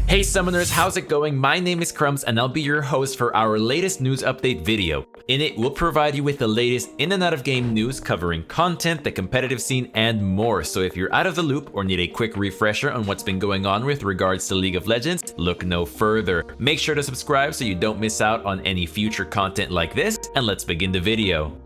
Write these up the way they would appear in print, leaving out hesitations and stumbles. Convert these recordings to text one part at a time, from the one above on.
Hey Summoners, how's it going? My name is Crumbs and I'll be your host for our latest news update video. In it, we'll provide you with the latest in and out of game news covering content, the competitive scene, and more. So if you're out of the loop or need a quick refresher on what's been going on with regards to League of Legends, look no further. Make sure to subscribe so you don't miss out on any future content like this, and let's begin the video.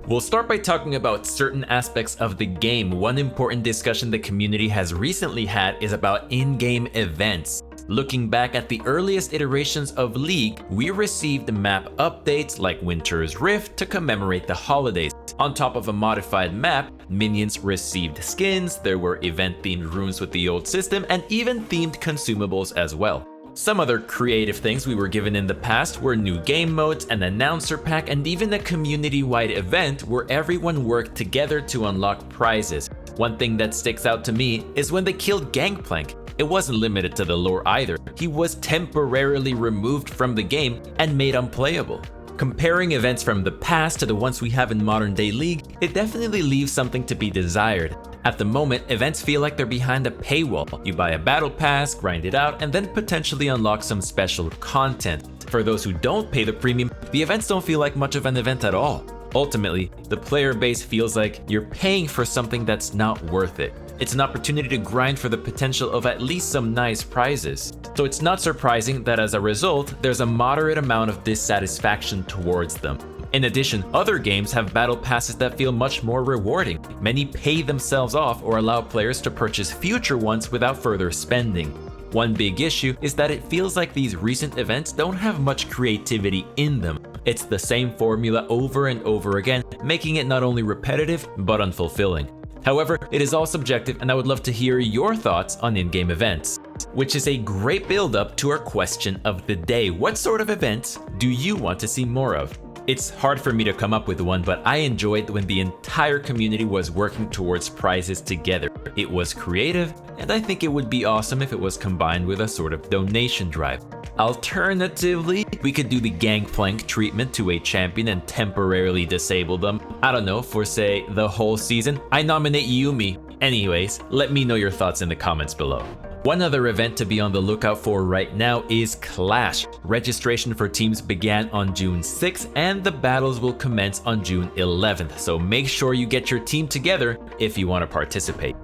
We'll start by talking about certain aspects of the game. One important discussion the community has recently had is about in-game events. Looking back at the earliest iterations of League, we received map updates like Winter's Rift to commemorate the holidays. On top of a modified map, minions received skins, there were event-themed rooms with the old system, and even themed consumables as well. Some other creative things we were given in the past were new game modes, an announcer pack, and even a community-wide event where everyone worked together to unlock prizes. One thing that sticks out to me is when they killed Gangplank. It wasn't limited to the lore either. He was temporarily removed from the game and made unplayable. Comparing events from the past to the ones we have in modern day League, it definitely leaves something to be desired. At the moment, events feel like they're behind a paywall. You buy a battle pass, grind it out, and then potentially unlock some special content. For those who don't pay the premium, the events don't feel like much of an event at all. Ultimately, the player base feels like you're paying for something that's not worth it. It's an opportunity to grind for the potential of at least some nice prizes. So it's not surprising that as a result, there's a moderate amount of dissatisfaction towards them. In addition, other games have battle passes that feel much more rewarding. Many pay themselves off or allow players to purchase future ones without further spending. One big issue is that it feels like these recent events don't have much creativity in them. It's the same formula over and over again, making it not only repetitive, but unfulfilling. However, it is all subjective and I would love to hear your thoughts on in-game events. Which is a great build-up to our question of the day. What sort of events do you want to see more of? It's hard for me to come up with one, but I enjoyed when the entire community was working towards prizes together. It was creative, and I think it would be awesome if it was combined with a sort of donation drive. Alternatively, we could do the Gangplank treatment to a champion and temporarily disable them. I don't know, for say, the whole season. I nominate Yumi. Anyways, let me know your thoughts in the comments below. One other event to be on the lookout for right now is Clash. Registration for teams began on June 6th and the battles will commence on June 11th, so make sure you get your team together if you want to participate.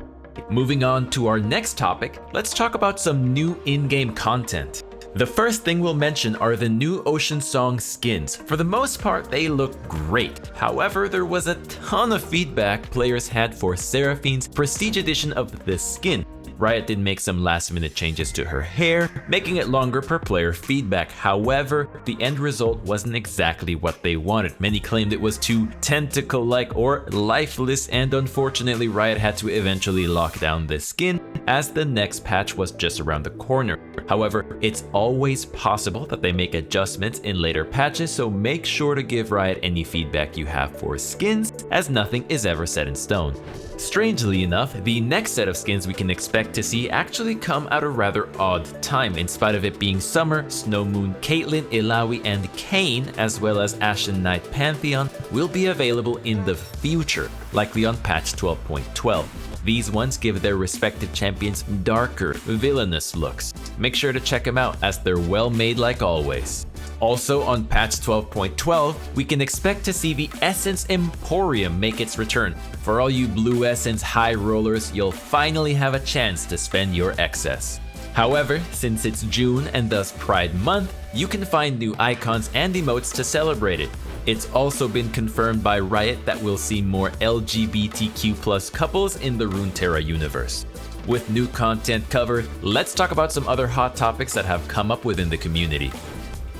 Moving on to our next topic, let's talk about some new in-game content. The first thing we'll mention are the new Ocean Song skins. For the most part, they look great. However, there was a ton of feedback players had for Seraphine's Prestige Edition of the skin. Riot did make some last-minute changes to her hair, making it longer per player feedback. However, the end result wasn't exactly what they wanted. Many claimed it was too tentacle-like or lifeless, and unfortunately Riot had to eventually lock down the skin as the next patch was just around the corner. However, it's always possible that they make adjustments in later patches, so make sure to give Riot any feedback you have for skins, as nothing is ever set in stone. Strangely enough, the next set of skins we can expect to see actually come at a rather odd time. In spite of it being summer, Snow Moon Caitlyn, Illaoi, and Kayn, as well as Ashen Knight Pantheon, will be available in the future, likely on patch 12.12. These ones give their respective champions darker, villainous looks. Make sure to check them out as they're well made like always. Also on patch 12.12, we can expect to see the Essence Emporium make its return. For all you Blue Essence high rollers, you'll finally have a chance to spend your excess. However, since it's June and thus Pride Month, you can find new icons and emotes to celebrate it. It's also been confirmed by Riot that we'll see more LGBTQ+ couples in the Runeterra universe. With new content covered, let's talk about some other hot topics that have come up within the community.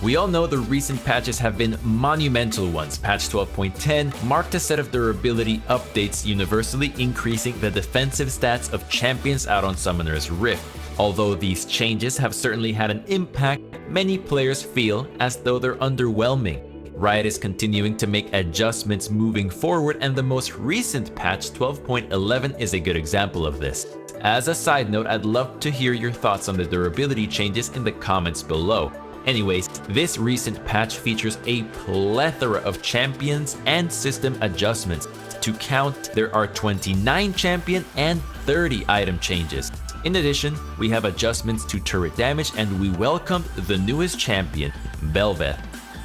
We all know the recent patches have been monumental ones. Patch 12.10 marked a set of durability updates, universally increasing the defensive stats of champions out on Summoner's Rift. Although these changes have certainly had an impact, many players feel as though they're underwhelming. Riot is continuing to make adjustments moving forward, and the most recent patch 12.11 is a good example of this. As a side note, I'd love to hear your thoughts on the durability changes in the comments below. Anyways, this recent patch features a plethora of champions and system adjustments. To count, there are 29 champion and 30 item changes. In addition, we have adjustments to turret damage and we welcomed the newest champion, Belveth.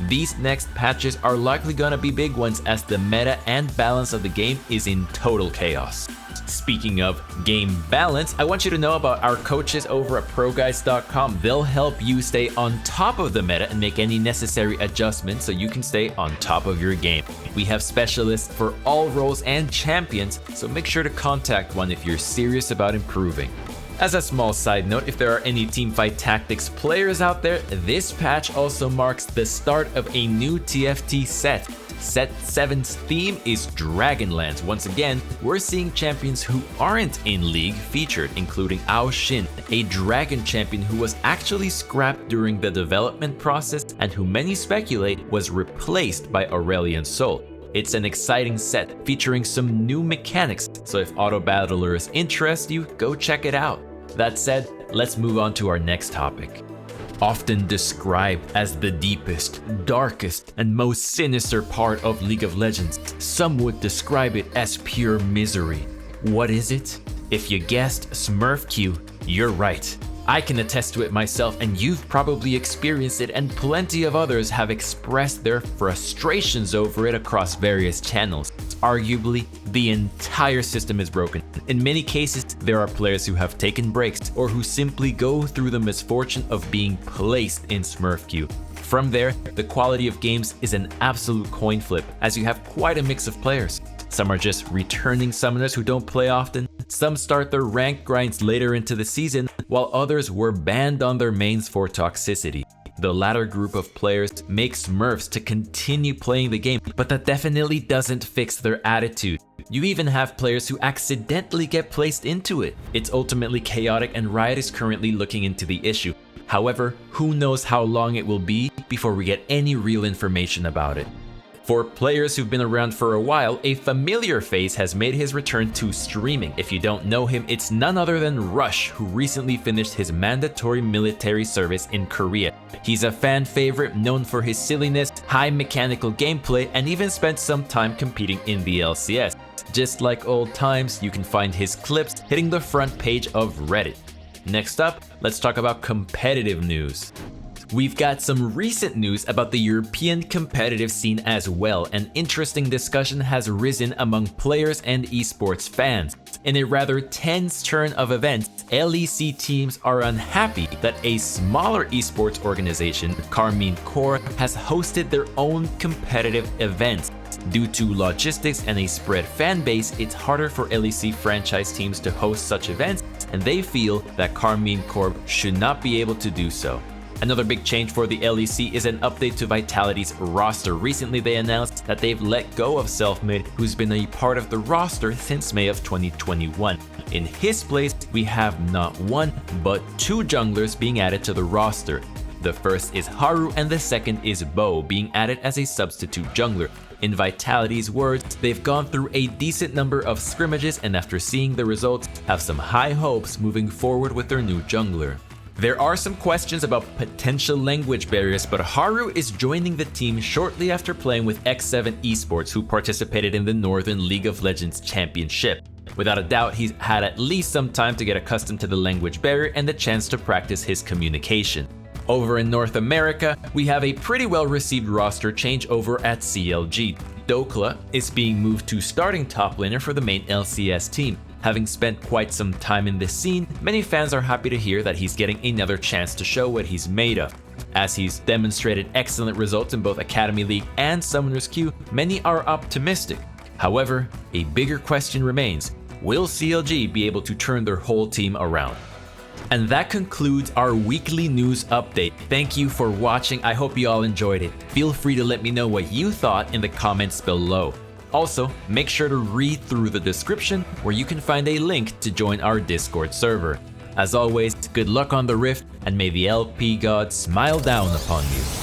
These next patches are likely gonna be big ones as the meta and balance of the game is in total chaos. Speaking of game balance, I want you to know about our coaches over at ProGuides.com. They'll help you stay on top of the meta and make any necessary adjustments so you can stay on top of your game. We have specialists for all roles and champions, so make sure to contact one if you're serious about improving. As a small side note, if there are any Teamfight Tactics players out there, this patch also marks the start of a new TFT set. Set 7's theme is Dragonlance. Once again, we're seeing champions who aren't in League featured, including Ao Shin, a dragon champion who was actually scrapped during the development process and who many speculate was replaced by Aurelion Sol. It's an exciting set featuring some new mechanics, so if auto battlers interest you, go check it out. That said, let's move on to our next topic. Often described as the deepest, darkest, and most sinister part of League of Legends, some would describe it as pure misery. What is it? If you guessed Smurf Q, you're right. I can attest to it myself, and you've probably experienced it, and plenty of others have expressed their frustrations over it across various channels. Arguably, the entire system is broken. In many cases, there are players who have taken breaks or who simply go through the misfortune of being placed in Smurf queue. From there, the quality of games is an absolute coin flip, as you have quite a mix of players. Some are just returning summoners who don't play often, some start their rank grinds later into the season, while others were banned on their mains for toxicity. The latter group of players make Smurfs to continue playing the game, but that definitely doesn't fix their attitude. You even have players who accidentally get placed into it. It's ultimately chaotic, and Riot is currently looking into the issue. However, who knows how long it will be before we get any real information about it. For players who've been around for a while, a familiar face has made his return to streaming. If you don't know him, it's none other than Rush, who recently finished his mandatory military service in Korea. He's a fan favorite, known for his silliness, high mechanical gameplay, and even spent some time competing in the LCS. Just like old times, you can find his clips hitting the front page of Reddit. Next up, let's talk about competitive news. We've got some recent news about the European competitive scene as well. An interesting discussion has risen among players and esports fans. In a rather tense turn of events, LEC teams are unhappy that a smaller esports organization, Karmine Corp, has hosted their own competitive events. Due to logistics and a spread fan base, it's harder for LEC franchise teams to host such events, and they feel that Karmine Corp should not be able to do so. Another big change for the LEC is an update to Vitality's roster. Recently, they announced that they've let go of Selfmade, who's been a part of the roster since May of 2021. In his place, we have not one, but two junglers being added to the roster. The first is Haru and the second is Bo, being added as a substitute jungler. In Vitality's words, they've gone through a decent number of scrimmages and after seeing the results, have some high hopes moving forward with their new jungler. There are some questions about potential language barriers, but Haru is joining the team shortly after playing with X7 Esports, who participated in the Northern League of Legends Championship. Without a doubt, he's had at least some time to get accustomed to the language barrier and the chance to practice his communication. Over in North America, we have a pretty well-received roster change over at CLG. Dokla is being moved to starting top laner for the main LCS team. Having spent quite some time in this scene, many fans are happy to hear that he's getting another chance to show what he's made of. As he's demonstrated excellent results in both Academy League and Summoners Queue, many are optimistic. However, a bigger question remains: will CLG be able to turn their whole team around? And that concludes our weekly news update. Thank you for watching. I hope you all enjoyed it. Feel free to let me know what you thought in the comments below. Also, make sure to read through the description where you can find a link to join our Discord server. As always, good luck on the Rift, and may the LP god smile down upon you.